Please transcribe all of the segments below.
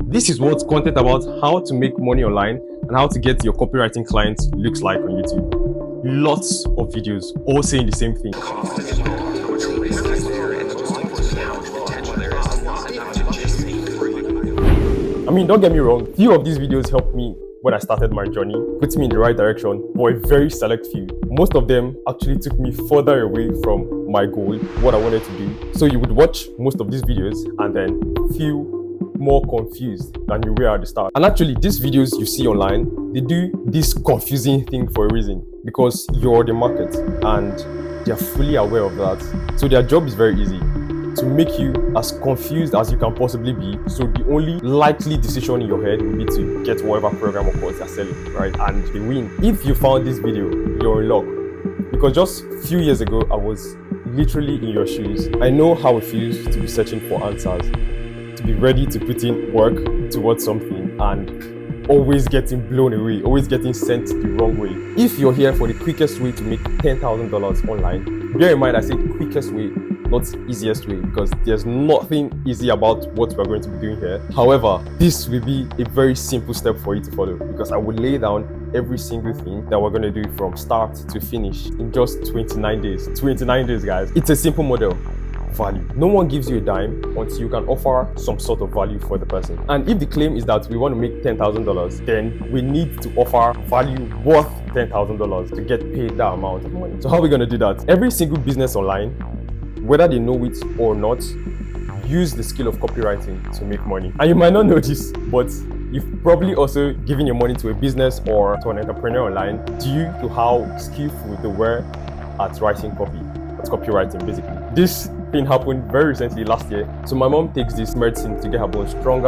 This is what content about how to make money online and how to get your copywriting clients looks like on YouTube. Lots of videos all saying the same thing. I mean, don't get me wrong, few of these videos helped me when I started my journey, put me in the right direction, but a very select few. Most of them actually took me further away from my goal, what I wanted to do. So you would watch most of these videos and then feel more confused than you were at the start. And actually, these videos you see online, they do this confusing thing for a reason, because you're the market and they're fully aware of that. So their job is very easy, to make you as confused as you can possibly be. So the only likely decision in your head will be to get whatever program or course they're selling, right? And they win. If you found this video, you're in luck. Because just a few years ago, I was literally in your shoes. I know how it feels to be searching for answers, to be ready to put in work towards something and always getting blown away, always getting sent the wrong way. If you're here for the quickest way to make $10,000 online, bear in mind I said quickest way, not easiest way, because there's nothing easy about what we're going to be doing here. However, this will be a very simple step for you to follow, because I will lay down every single thing that we're going to do from start to finish in just 29 days. 29 days, guys. It's a simple model. Value. No one gives you a dime until you can offer some sort of value for the person. And if the claim is that we want to make $10,000, then we need to offer value worth $10,000 to get paid that amount of money. So how are we going to do that? Every single business online, whether they know it or not, use the skill of copywriting to make money. And you might not know this, but you've probably also given your money to a business or to an entrepreneur online due to how skillful they were at writing copy. That's copywriting, basically. This thing happened very recently last year. So my mom takes this medicine to get her bones stronger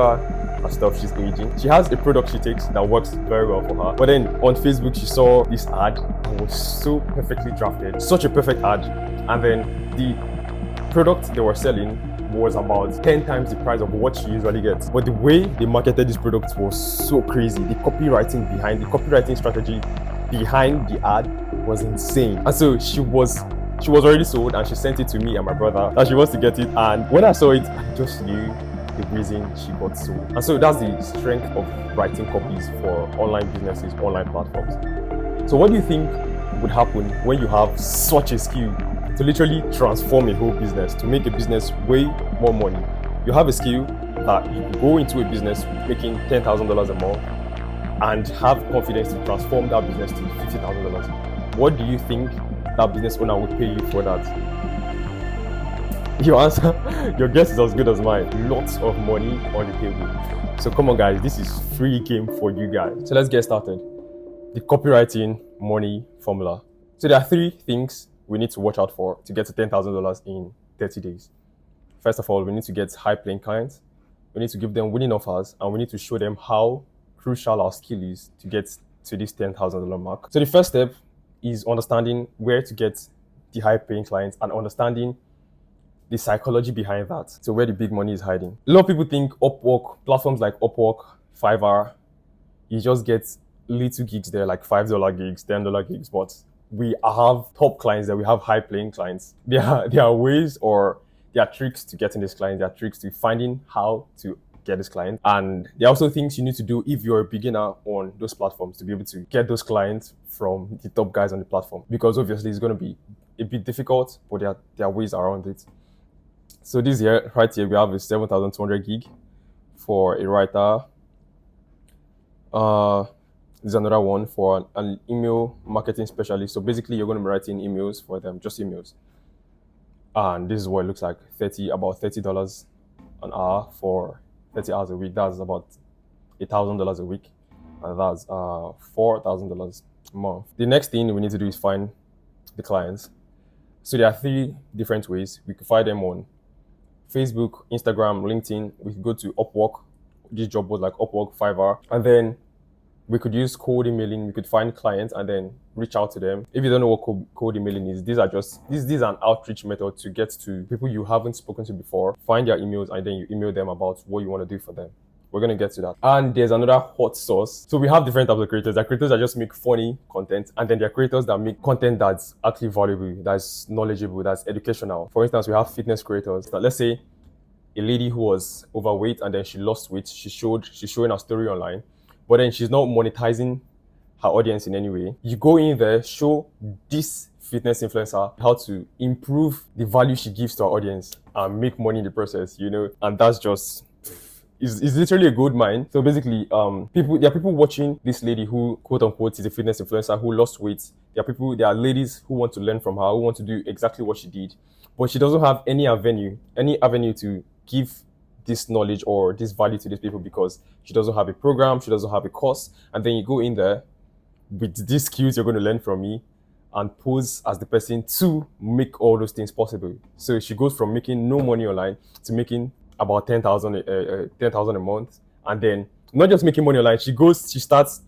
and stuff. She's aging. She has a product she takes that works very well for her. But then on Facebook, she saw this ad that was so perfectly drafted, such a perfect ad. And then the product they were selling was about 10 times the price of what she usually gets. But the way they marketed this product was so crazy. The copywriting strategy behind the ad was insane. And so she was already sold, and she sent it to me and my brother that she wants to get it. And when I saw it, I just knew the reason she got sold. And so that's the strength of writing copies for online businesses, online platforms. So what do you think would happen when you have such a skill to literally transform a whole business, to make a business way more money? You have a skill that you can go into a business making $10,000 a month and have confidence to transform that business to $50,000. What do you think that business owner would pay you for that? Your answer, your guess is as good as mine. Lots of money on the table. So come on, guys, this is free game for you guys. So let's get started. The copywriting money formula. So there are 3 things we need to watch out for to get to $10,000 in 30 days. First of all, we need to get high-paying clients. We need to give them winning offers, and we need to show them how crucial our skill is to get to this $10,000 mark. So the first step is understanding where to get the high-paying clients and understanding the psychology behind that. So where the big money is hiding. A lot of people think Upwork, platforms like Upwork, Fiverr, you just get little gigs there, like $5 gigs, $10 gigs, but we have top clients there, we have high-paying clients. There are ways, or there are tricks to getting these clients, there are tricks to finding how to get this client. And there are also things you need to do if you're a beginner on those platforms to be able to get those clients from the top guys on the platform, because obviously it's going to be a bit difficult, but there are ways around it. So this here, right here, we have a 7,200 gig for a writer. There's another one for an email marketing specialist. So basically you're going to be writing emails for them, just emails. And this is what it looks like, about $30 an hour for 30 hours a week. That's about $1,000 a week. And that's $4,000 a month. The next thing we need to do is find the clients. So there are 3 different ways. We could find them on Facebook, Instagram, LinkedIn. We could go to Upwork. This job was like Upwork, Fiverr. And then we could use cold emailing. We could find clients and then reach out to them. If you don't know what cold emailing is, these are an outreach method to get to people you haven't spoken to before. Find their emails and then you email them about what you want to do for them. We're going to get to that. And there's another hot sauce. So we have different types of creators. There are creators that just make funny content, and then there are creators that make content that's actually valuable, that's knowledgeable, that's educational. For instance, we have fitness creators that, let's say a lady who was overweight and then she lost weight. She's showing her story online, but then she's not monetizing her audience in any way. You go in there, show this fitness influencer how to improve the value she gives to her audience and make money in the process, and that's just is literally a gold mine. So basically, there are people watching this lady who quote unquote is a fitness influencer who lost weight. There are ladies who want to learn from her, who want to do exactly what she did, but she doesn't have any avenue to give this knowledge or this value to these people because she doesn't have a program, she doesn't have a course, and then you go in there with these skills you're going to learn from me and pose as the person to make all those things possible. So she goes from making no money online to making about 10,000 a month, and then not just making money online. She starts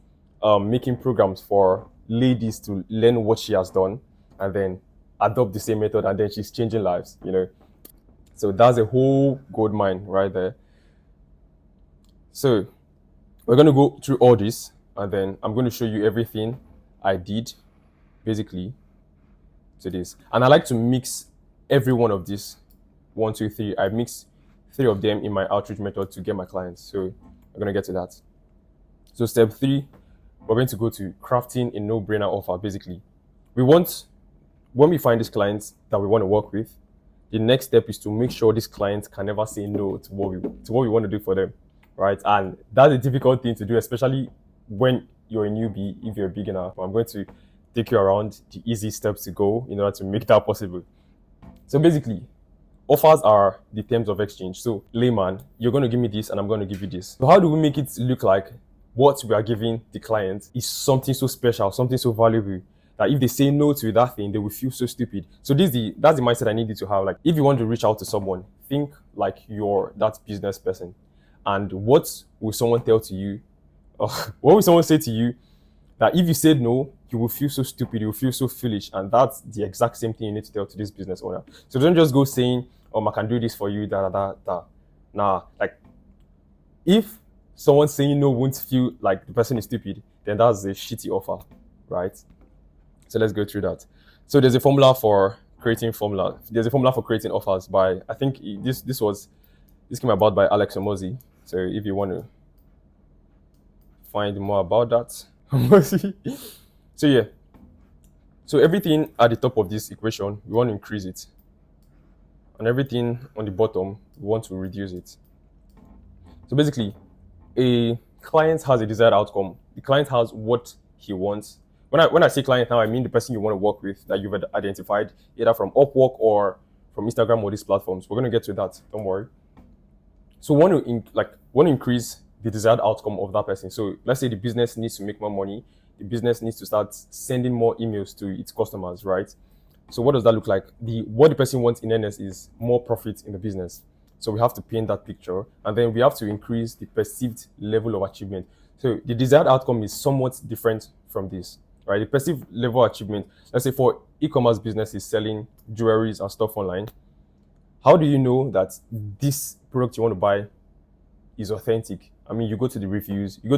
making programs for ladies to learn what she has done, and then adopt the same method, and then she's changing lives. So that's a whole gold mine right there. So we're gonna go through all this, and then I'm going to show you everything I did, basically, to this. And I like to mix every one of these. 1, 2, 3. I mix 3 of them in my outreach method to get my clients. So we're going to get to that. So step 3, we're going to go to crafting a no-brainer offer. Basically, when we find these clients that we want to work with, the next step is to make sure these clients can never say no to what we want to do for them, right? And that's a difficult thing to do, especially when you're a newbie. If you're a beginner, I'm going to take you around the easy steps to go in order to make that possible. So basically, offers are the terms of exchange. So layman, you're going to give me this and I'm going to give you this. So how do we make it look like what we are giving the client is something so special, something so valuable, that if they say no to that thing, they will feel so stupid? So that's the mindset I need you to have. Like, if you want to reach out to someone, think like you're that business person. And what will someone tell to you? What will someone say to you that if you said no, you will feel so stupid, you will feel so foolish? And that's the exact same thing you need to tell to this business owner. So don't just go saying, I can do this for you, Nah, like, if someone saying no won't feel like the person is stupid, then that's a shitty offer, right? So let's go through that. So there's a formula for creating offers by, I think this came about by Alex Omozi. So if you want to find more about that. So yeah. So everything at the top of this equation, we want to increase it. And everything on the bottom, we want to reduce it. So basically, a client has a desired outcome. The client has what he wants. When I say client now, I mean the person you want to work with that you've identified, either from Upwork or from Instagram or these platforms. We're going to get to that. Don't worry. So we want to increase the desired outcome of that person. So let's say the business needs to make more money. The business needs to start sending more emails to its customers, right? So what does that look like? What the person wants in earnest is more profit in the business. So we have to paint that picture, and then we have to increase the perceived level of achievement. So the desired outcome is somewhat different from this, right? The perceived level of achievement, let's say for e-commerce businesses selling jewelries and stuff online, how do you know that this product you want to buy is authentic? I mean, you go to the reviews and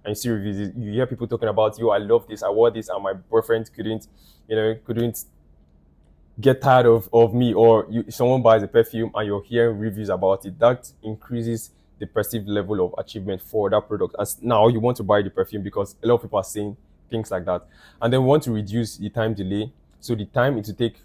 you see reviews, you hear people talking about, I love this, I wore this, and my boyfriend couldn't get tired of me. Or someone buys a perfume and you're hearing reviews about it. That increases the perceived level of achievement for that product. As now you want to buy the perfume because a lot of people are saying things like that. And then we want to reduce the time delay. So the time it will take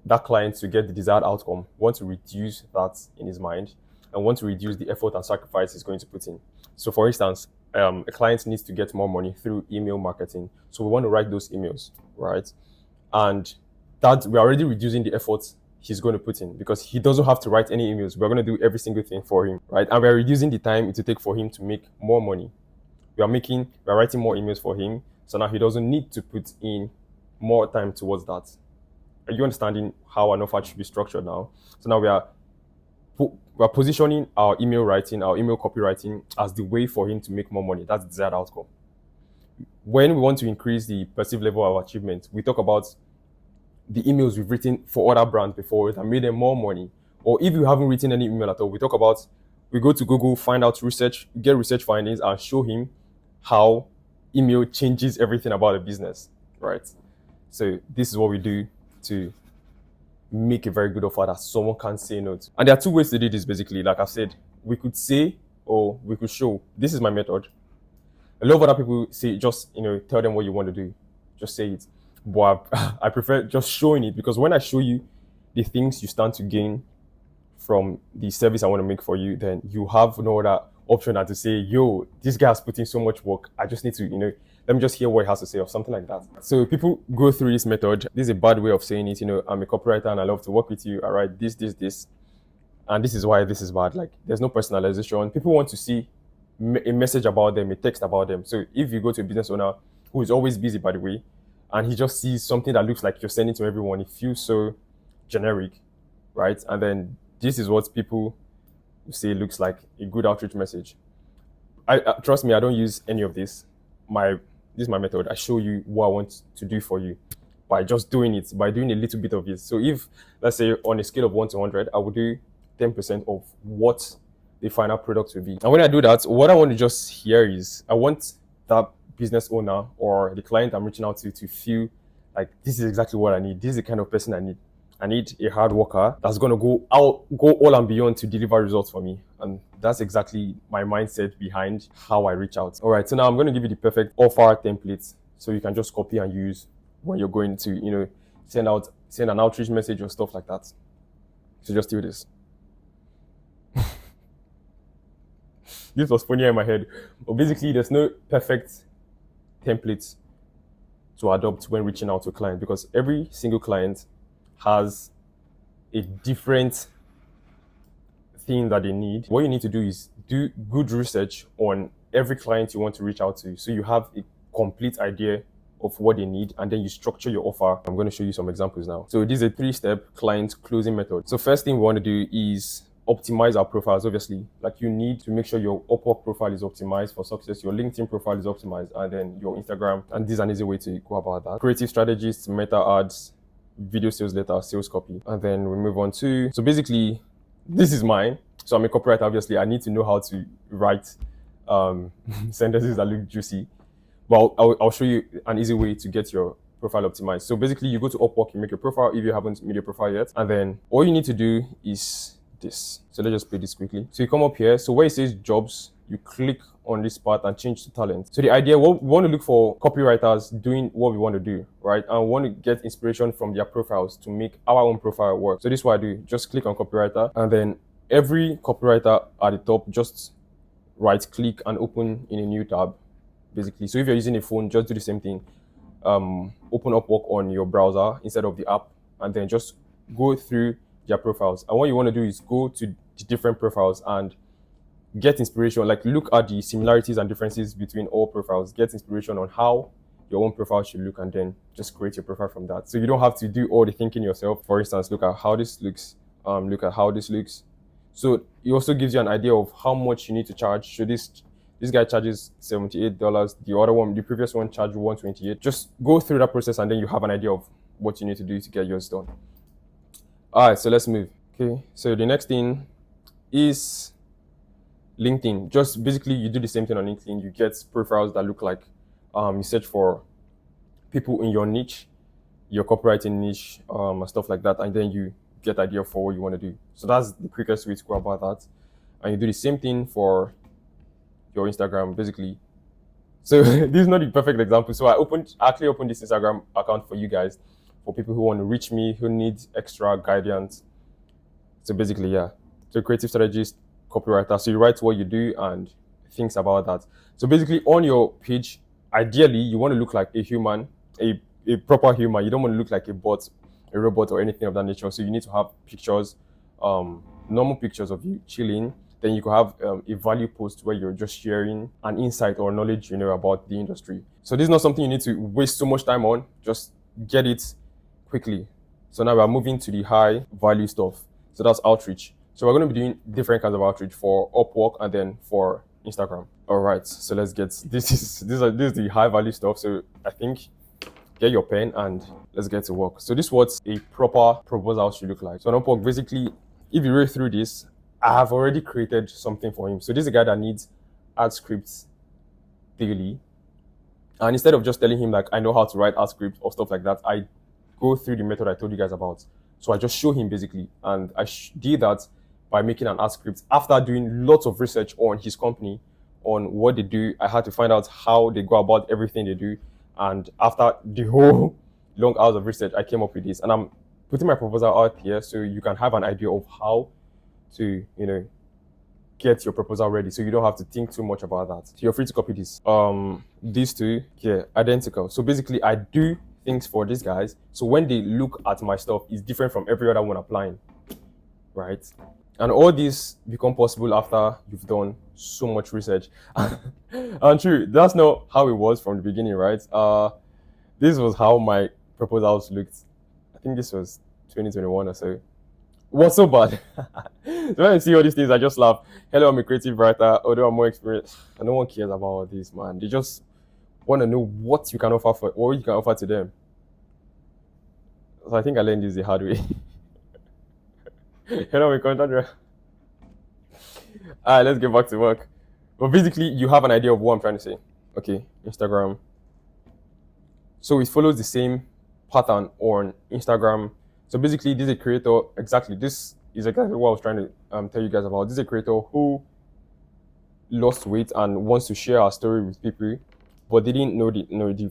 that client to get the desired outcome, we want to reduce that in his mind, and want to reduce the effort and sacrifice he's going to put in. So for instance, a client needs to get more money through email marketing. So we want to write those emails, right? And that we're already reducing the effort he's going to put in, because he doesn't have to write any emails. We're going to do every single thing for him, right? And we're reducing the time it will take for him to make more money. We're writing more emails for him. So now he doesn't need to put in more time towards that. Are you understanding how an offer should be structured now? So now we're positioning our email writing, our email copywriting as the way for him to make more money. That's the desired outcome. When we want to increase the perceived level of achievement, we talk about the emails we've written for other brands before that made them more money. Or if you haven't written any email at all, we go to Google, find out research, get research findings, and show him how email changes everything about a business, right? So this is what we do to make a very good offer that someone can't say no to. And there are two ways to do this basically. Like I've said, we could say or we could show. This is my method. A lot of other people say just tell them what you want to do. Just say it. But I prefer just showing it, because when I show you the things you stand to gain from the service I want to make for you, then you have no other option than to say, yo, this guy has put in so much work. I just need to, let me just hear what he has to say, or something like that. So people go through this method. This is a bad way of saying it. I'm a copywriter and I love to work with you. I write this. And this is why this is bad. Like, there's no personalization. People want to see a message about them, a text about them. So if you go to a business owner who is always busy, by the way, and he just sees something that looks like you're sending to everyone, it feels so generic, right? And then this is what people say looks like a good outreach message. I trust me, I don't use any of this. This is my method. I show you what I want to do for you by just doing it, by doing a little bit of it. So if, let's say, on a scale of 1 to 100, I would do 10% of what the final product will be. And when I do that, what I want to just hear is, I want that business owner or the client I'm reaching out to feel like, this is exactly what I need. This is the kind of person I need. I need a hard worker that's going to go all and beyond to deliver results for me. And that's exactly my mindset behind how I reach out. All right, so now I'm going to give you the perfect offer template so you can just copy and use when you're going to, send an outreach message or stuff like that. So just do this. This was funny in my head. But basically, there's no perfect template to adopt when reaching out to a client, because every single client has a different thing that they need. What you need to do is do good research on every client you want to reach out to, so you have a complete idea of what they need, and then you structure your offer. I'm going to show you some examples now. So this is a 3-step client closing method. So first thing we want to do is optimize our profiles. Obviously, like, you need to make sure your Upwork profile is optimized for success, your LinkedIn profile is optimized, and then your Instagram. And this is an easy way to go about that. Creative strategies, meta ads, video sales letter, sales copy. And then we move on to, so basically, this is mine. So I'm a copywriter, obviously. I need to know how to write sentences that look juicy. Well, I'll show you an easy way to get your profile optimized. So basically, you go to Upwork, you make your profile if you haven't made your profile yet. And then all you need to do is this. So let's just play this quickly. So you come up here. So where it says jobs, you click on this part and change to talent. So the idea, we want to look for copywriters doing what we want to do, right? And we want to get inspiration from their profiles to make our own profile work. So this is what I do. Just click on copywriter, and then every copywriter at the top, just right click and open in a new tab, basically. So if you're using a phone, just do the same thing. Open Upwork on your browser instead of the app, and then just go through their profiles. And what you want to do is go to the different profiles and get inspiration. Like, look at the similarities and differences between all profiles. Get inspiration on how your own profile should look, and then just create your profile from that. So you don't have to do all the thinking yourself. For instance, look at how this looks. Look at how this looks. So it also gives you an idea of how much you need to charge. So this guy charges $78. The other one, the previous one, charged $128. Just go through that process, and then you have an idea of what you need to do to get yours done. All right, so let's move. Okay, so the next thing is LinkedIn. Just basically, you do the same thing on LinkedIn. You get profiles that look like, you search for people in your niche, your copywriting niche, and stuff like that, and then you get idea for what you want to do. So that's the quickest way to go about that. And you do the same thing for your Instagram, basically. So this is not the perfect example. So I actually opened this Instagram account for you guys, for people who want to reach me, who need extra guidance. So basically, yeah. So creative strategist, copywriter. So you write what you do and things about that. So basically, on your page, ideally, you want to look like a human, a proper human. You don't want to look like a bot, a robot, or anything of that nature. So you need to have pictures, normal pictures of you chilling. Then you could have a value post where you're just sharing an insight or knowledge, about the industry. So this is not something you need to waste so much time on. Just get it quickly. So now we're moving to the high value stuff. So that's outreach. So we're going to be doing different kinds of outreach for Upwork and then for Instagram. All right, so let's get, this is the high value stuff. So I think get your pen and let's get to work. So this is what a proper proposal should look like. So on Upwork, basically, if you read through this, I have already created something for him. So this is a guy that needs ad scripts daily. And instead of just telling him like, I know how to write ad scripts or stuff like that, I go through the method I told you guys about. So I just show him basically, and I did that by making an ad script after doing lots of research on his company, on what they do. I had to find out how they go about everything they do, and after the whole long hours of research, I came up with this, and I'm putting my proposal out here so you can have an idea of how to, get your proposal ready, so you don't have to think too much about that. So you're free to copy this. These two here, identical. So basically, I do things for these guys, so when they look at my stuff, it's different from every other one applying, right? And all this become possible after you've done so much research. And true, that's not how it was from the beginning, right? This was how my proposals looked. I think this was 2021 or so. What's so bad? So when I see all these things, I just laugh. Hello, I'm a creative writer, although I'm more experienced. And no one cares about all this, man. They just want to know what you can offer what you can offer to them. So I think I learned this the hard way. Hello, my content writer. Alright, let's get back to work. But basically, you have an idea of what I'm trying to say. Okay, Instagram. So it follows the same pattern on Instagram. So basically, this is a creator. This is exactly what I was trying to tell you guys about. This is a creator who lost weight and wants to share our story with people, but they didn't know the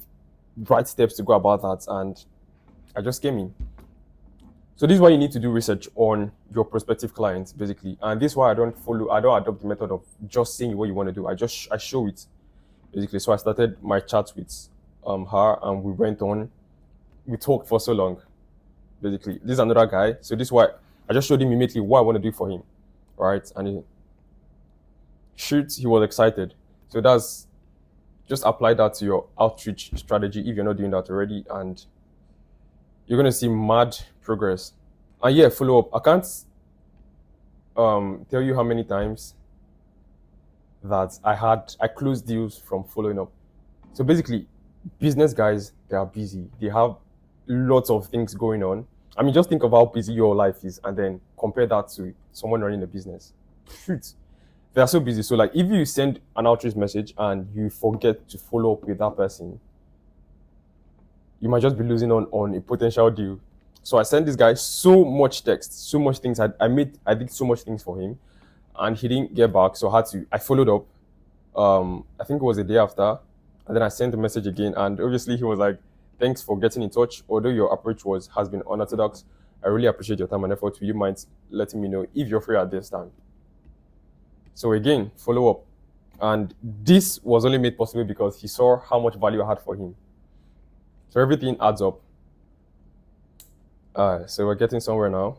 right steps to go about that. And I just came in. So this is why you need to do research on your prospective clients, basically. And this is why I don't adopt the method of just saying what you want to do. I show it, basically. So I started my chat with her, and we went on. We talked for so long, basically. This is another guy. So this is why I just showed him immediately what I want to do for him, right? And he was excited. So that's, just apply that to your outreach strategy if you're not doing that already, and you're going to see mad progress. And yeah, follow up. I can't tell you how many times that I closed deals from following up. So basically, business guys, they are busy. They have lots of things going on. I mean, just think of how busy your life is and then compare that to someone running a business. Shoot. They are so busy. So like, if you send an outreach message and you forget to follow up with that person, you might just be losing on a potential deal. So I sent this guy so much text, so much things. I did so much things for him, and he didn't get back. So I followed up. I think it was a day after, and then I sent a message again. And obviously he was like, "Thanks for getting in touch. Although your approach has been unorthodox, I really appreciate your time and effort. Will you mind letting me know if you're free at this time?" So again, follow up. And this was only made possible because he saw how much value I had for him. So everything adds up. So we're getting somewhere now.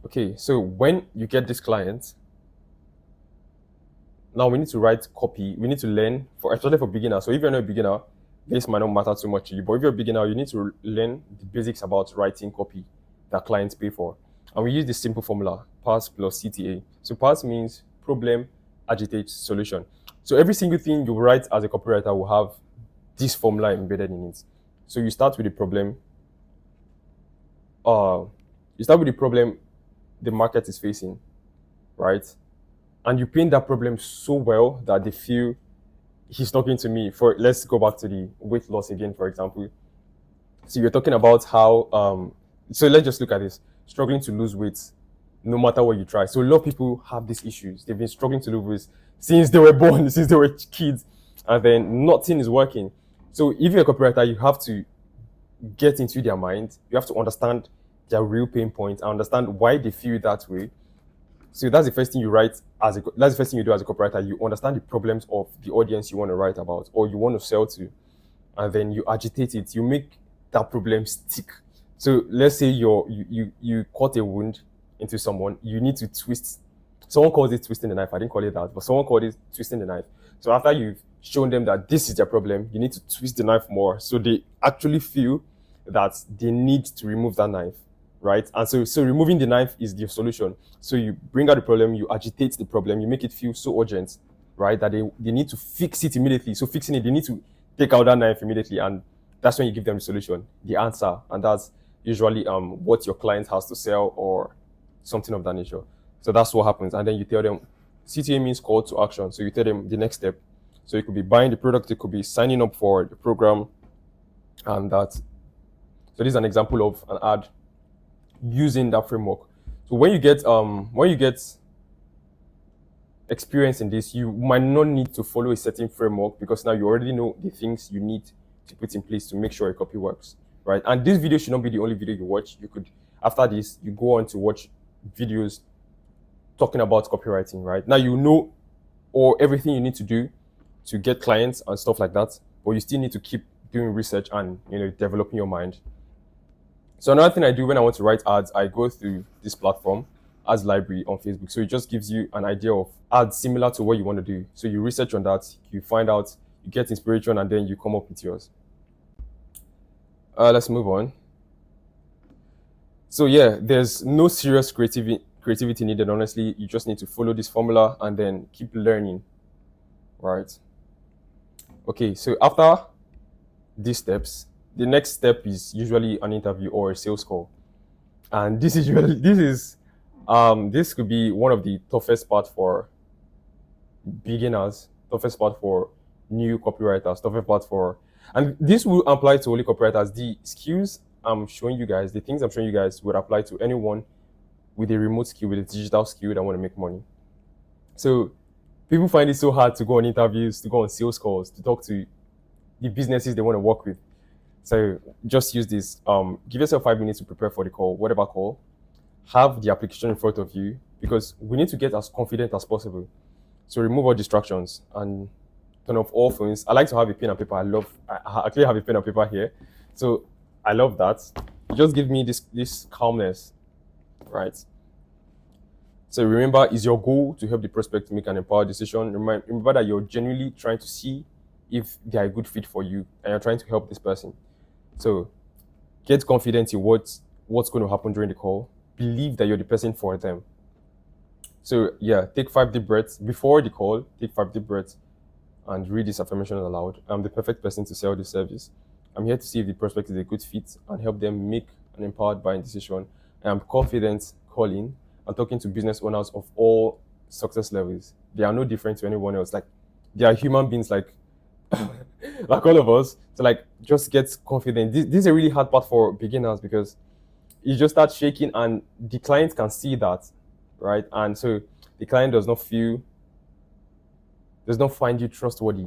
Okay, so when you get this client, now we need to write copy. We need to learn, especially for beginners. So if you're not a beginner, this might not matter too much to you. But if you're a beginner, you need to learn the basics about writing copy that clients pay for. And we use this simple formula, PAS plus CTA. So PAS means problem, agitate, solution. So every single thing you write as a copywriter will have this formula embedded in it. So you start with the problem. The market is facing, right? And you paint that problem so well that they feel he's talking to me. Let's go back to the weight loss again, for example. So you're talking about how, so let's just look at this. Struggling to lose weight, no matter what you try. So a lot of people have these issues. They've been struggling to lose weight since they were born, since they were kids, and then nothing is working. So if you're a copywriter, you have to get into their mind. You have to understand their real pain points and understand why they feel that way. So that's the first thing you write that's the first thing you do as a copywriter. You understand the problems of the audience you want to write about or you want to sell to, and then you agitate it. You make that problem stick. So let's say you caught a wound into someone. You need to twist. Someone calls it twisting the knife. I didn't call it that, but someone called it twisting the knife. So after you've shown them that this is their problem, you need to twist the knife more so they actually feel that they need to remove that knife, right? And so removing the knife is the solution. So you bring out the problem, you agitate the problem, you make it feel so urgent, right, that they need to fix it immediately. So fixing it, they need to take out that knife immediately, and that's when you give them the solution, the answer, and that's usually what your client has to sell or something of that nature. So that's what happens, and then you tell them CTA means call to action. So you tell them the next step. So it could be buying the product, it could be signing up for the program, and that. So this is an example of an ad using that framework. So when you get experience in this, you might not need to follow a certain framework because now you already know the things you need to put in place to make sure a copy works, right? And this video should not be the only video you watch. You could, after this, you go on to watch videos talking about copywriting, right? Now you know or everything you need to do to get clients and stuff like that, but you still need to keep doing research and developing your mind. So another thing I do when I want to write ads, I go through this platform, Ads Library on Facebook. So it just gives you an idea of ads similar to what you want to do. So you research on that, you find out, you get inspiration, and then you come up with yours. Let's move on. So yeah, there's no serious creativity needed, honestly. You just need to follow this formula and then keep learning, right? Okay, so after these steps, the next step is usually an interview or a sales call. And this could be one of the toughest part for beginners, toughest part for new copywriters, toughest part for, and this will apply to only copywriters. The skills I'm showing you guys, the things I'm showing you guys would apply to anyone with a remote skill, with a digital skill that want to make money. So people find it so hard to go on interviews, to go on sales calls, to talk to the businesses they want to work with. So just use this. Give yourself 5 minutes to prepare for the call, whatever call. Have the application in front of you because we need to get as confident as possible. So remove all distractions and turn off all phones. I like to have a pen and paper. I actually have a pen and paper here. So I love that. It just gives me this calmness, right? So remember, is your goal to help the prospect to make an empowered decision? Remember that you're genuinely trying to see if they are a good fit for you and you're trying to help this person. So get confident in what's going to happen during the call. Believe that you're the person for them. So yeah, take 5 deep breaths before the call. Take 5 deep breaths and read this affirmation aloud. I'm the perfect person to sell this service. I'm here to see if the prospect is a good fit and help them make an empowered buying decision. I am confident calling and talking to business owners of all success levels. They are no different to anyone else. Like, they are human beings like like all of us. So like, just get confident. This is a really hard part for beginners because you just start shaking and the client can see that, right? And so the client does not find you trustworthy.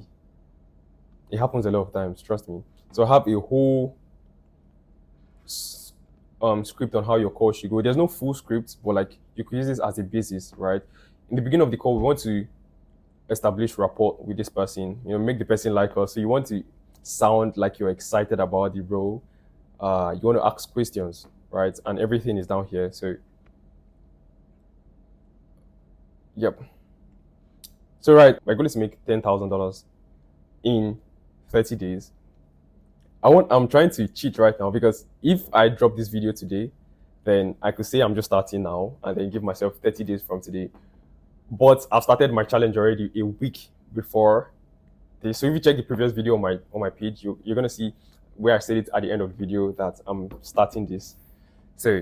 It happens a lot of times, trust me. So have a whole script on how your call should go. There's no full script, but like you could use this as a basis, right? In the beginning of the call, we want to establish rapport with this person, make the person like us. So you want to sound like you're excited about the role. You want to ask questions, right? And everything is down here. So, yep. So, right, my goal is to make $10,000 in 30 days. I'm trying to cheat right now because if I drop this video today, then I could say I'm just starting now and then give myself 30 days from today. But I've started my challenge already a week before this. So if you check the previous video on my page, you're gonna see where I said it at the end of the video that I'm starting this. So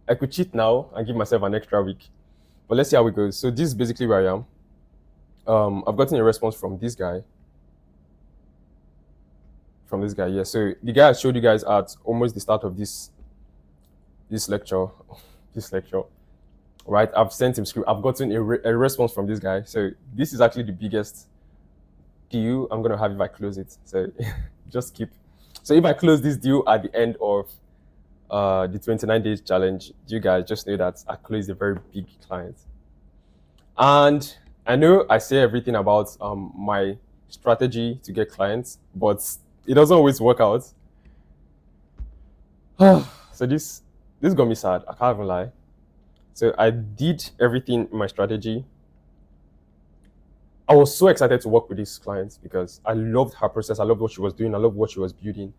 I could cheat now and give myself an extra week. But let's see how it goes. So this is basically where I am. I've gotten a response from this guy. Yeah. So the guy I showed you guys at almost the start of this lecture. Right, I've sent him script. I've gotten a response from this guy. So this is actually the biggest deal I'm gonna have if I close it. So just keep. So if I close this deal at the end of the 29 days challenge, you guys just know that I closed a very big client. And I know I say everything about my strategy to get clients, but it doesn't always work out. So this got me sad. I can't even lie. So I did everything in my strategy. I was so excited to work with this client because I loved her process. I loved what she was doing. I loved what she was building.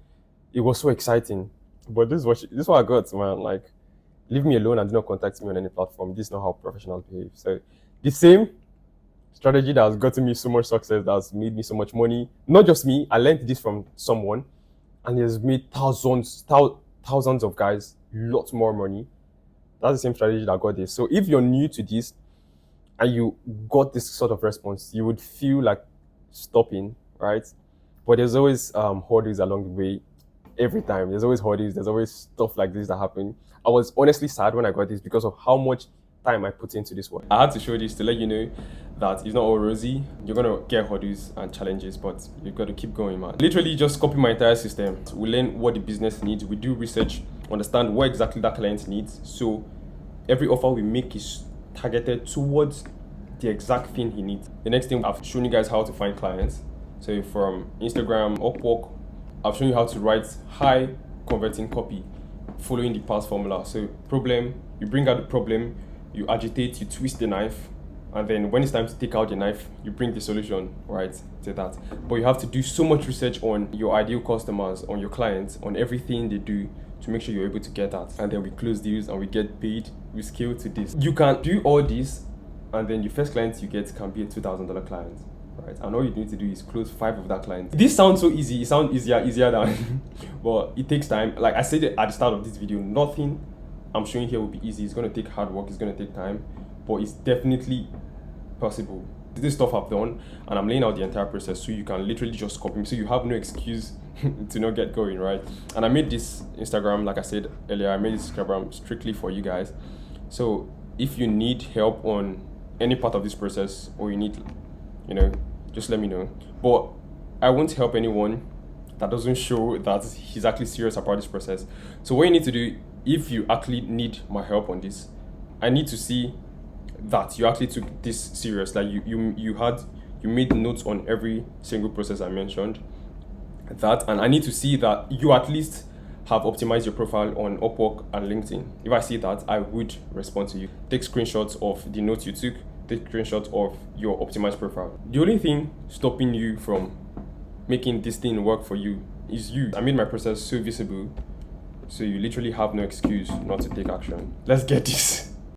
It was so exciting. But this is what I got, man. Like, leave me alone and do not contact me on any platform. This is not how professionals behave. So the same strategy that has gotten me so much success, that has made me so much money. Not just me. I learned this from someone, and he has made thousands of guys lots more money. That's the same strategy that got this. So if you're new to this and you got this sort of response, you would feel like stopping, right? But there's always hurdles along the way. Every time there's always hurdles. There's always stuff like this that happen. I was honestly sad when I got this because of how much time I put into this work. I had to show this to let you know that it's not all rosy. You're gonna get hurdles and challenges, but you've got to keep going, man. Literally just copy my entire system. We learn what the business needs. We do research, understand what exactly that client needs. So every offer we make is targeted towards the exact thing he needs. The next thing, I've shown you guys how to find clients. So from Instagram, Upwork, I've shown you how to write high converting copy following the past formula. So problem, you bring out the problem, you agitate, you twist the knife, and then when it's time to take out the knife, you bring the solution, right, to that. But you have to do so much research on your ideal customers, on your clients, on everything they do to make sure you're able to get that. And then we close deals and we get paid, we scale to this. You can do all this, and then your first client you get can be a $2,000 client, right? And all you need to do is close 5 of that client. This sounds so easy, it sounds easier than, but it takes time. Like I said at the start of this video, nothing I'm showing here will be easy. It's going to take hard work, it's going to take time, but it's definitely possible. This stuff I've done, and I'm laying out the entire process so you can literally just copy me, so you have no excuse to not get going, right? And I made this Instagram, like I said earlier, I made this Instagram strictly for you guys. So if you need help on any part of this process, or you need, just let me know. But I won't help anyone that doesn't show that he's actually serious about this process. So what you need to do, if you actually need my help on this, I need to see that you actually took this serious. Like you made notes on every single process I mentioned. And I need to see that you at least have optimized your profile on Upwork and LinkedIn. If I see that, I would respond to you. Take screenshots of the notes you took, take screenshots of your optimized profile. The only thing stopping you from making this thing work for you is you. I made my process so visible, so you literally have no excuse not to take action. Let's get this.